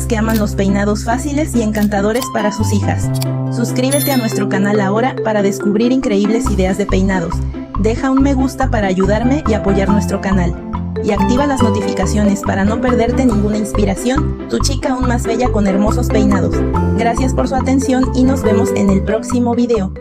que aman los peinados fáciles y encantadores para sus hijas. Suscríbete a nuestro canal ahora para descubrir increíbles ideas de peinados. Deja un me gusta para ayudarme y apoyar nuestro canal. Y activa las notificaciones para no perderte ninguna inspiración, tu chica aún más bella con hermosos peinados. Gracias por su atención y nos vemos en el próximo video.